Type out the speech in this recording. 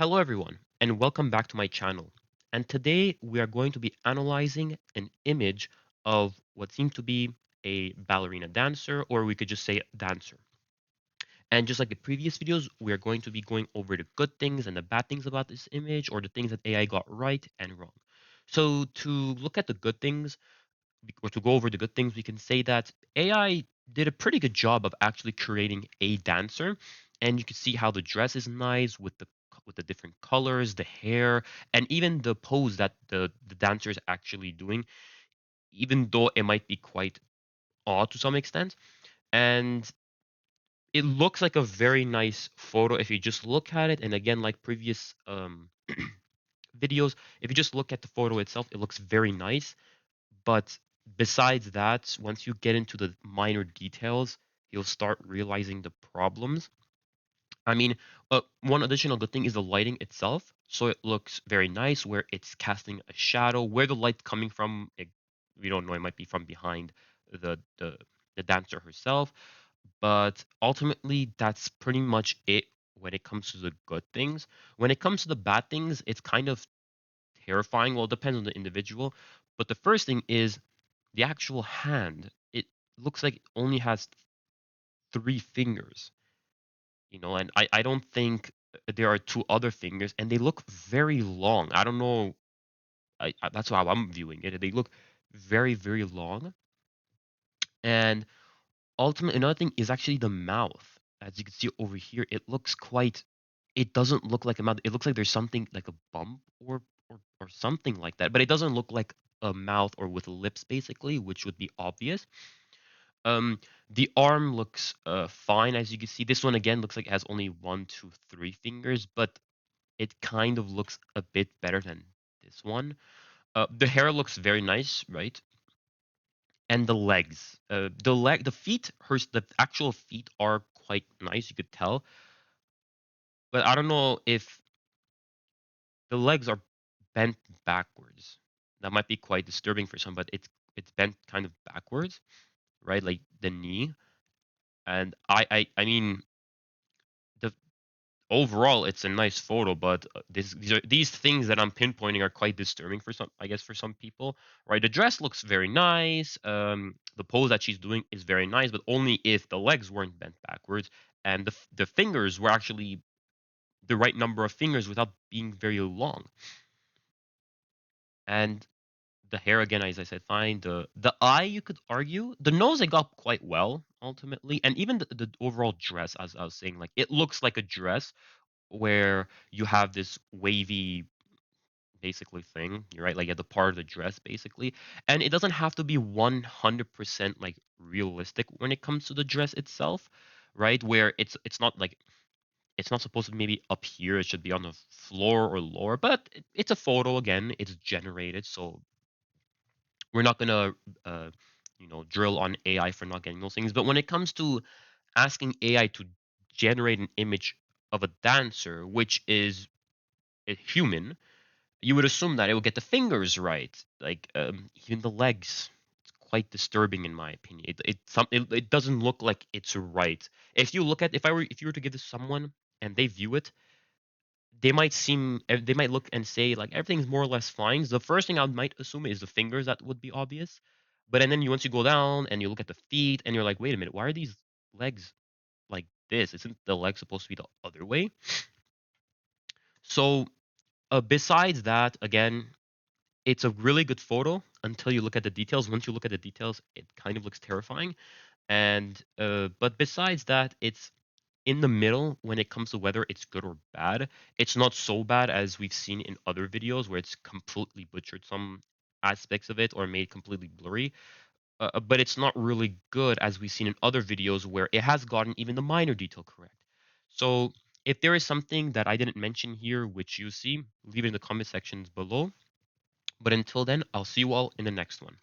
Hello everyone and welcome back to my channel. And today we are going to be analyzing an image of what seemed to be a ballerina dancer, or we could just say dancer. And just like the previous videos, we are going to be going over the good things and the bad things about this image, or the things that AI got right and wrong. So to look at the good things, or to go over the good things, we can say that AI did a pretty good job of actually creating a dancer, and you can see how the dress is nice with the different colors, the hair, and even the pose that the dancer is actually doing, even though it might be quite odd to some extent. And it looks like a very nice photo if you just look at it. And again, like previous videos, if you just look at the photo itself, it looks very nice. But besides that, once you get into the minor details, you'll start realizing the problems. I mean, one additional good thing is the lighting itself. So it looks very nice where it's casting a shadow. Where the light's coming from, we don't know. It might be from behind the the the dancer herself. But ultimately, that's pretty much it when it comes to the good things. When it comes to the bad things, it's kind of terrifying. Well, it depends on the individual. But the first thing is the actual hand. It looks like it only has three fingers, and I don't think there are two other fingers, and they look very long. I don't know. That's how I'm viewing it. They look very, very long. And ultimately, another thing is actually the mouth. As you can see over here, it looks quite. It doesn't look like a mouth. It looks like there's something like a bump or something like that. But it doesn't look like a mouth or with lips, basically, which would be obvious. Um, the arm looks fine, as you can see. This one again looks like it has only one, two, three fingers, but it kind of looks a bit better than this one. The hair looks very nice, right? And the legs, the feet, the actual feet are quite nice. You could tell, but I don't know if the legs are bent backwards. That might be quite disturbing for some, but it's bent kind of backwards, right? Like the knee. And I mean, the overall it's a nice photo, but these things that I'm pinpointing are quite disturbing for some, I guess, for some people, right? The dress looks very nice. The pose that she's doing is very nice, but only if the legs weren't bent backwards and the fingers were actually the right number of fingers without being very long. And the hair again, as I said, fine. The eye, you could argue. The nose, I got quite well ultimately, and even the overall dress, as I was saying, like it looks like a dress where you have this wavy basically thing, you're right, like at the part of the dress basically. And it doesn't have to be 100% like realistic when it comes to the dress itself, right? Where it's not like it's not supposed to be maybe up here, it should be on the floor or lower, but it's a photo again, it's generated, so we're not gonna drill on AI for not getting those things. But when it comes to asking AI to generate an image of a dancer, which is a human, you would assume that it would get the fingers right, like even the legs. It's quite disturbing in my opinion. It doesn't look like it's right. If you were to give this to someone and they view it, they might look and say like everything's more or less fine. The first thing I might assume is the fingers that would be obvious, but and then once you go down and you look at the feet and you're like, wait a minute, why are these legs like this? Isn't the leg supposed to be the other way? So besides that, again, it's a really good photo until you look at the details. Once you look at the details, it kind of looks terrifying. And but besides that, it's in the middle when it comes to whether it's good or bad. It's not so bad as we've seen in other videos where it's completely butchered some aspects of it or made completely blurry. But it's not really good as we've seen in other videos where it has gotten even the minor detail correct. So if there is something that I didn't mention here which you see, leave it in the comment sections below. But until then, I'll see you all in the next one.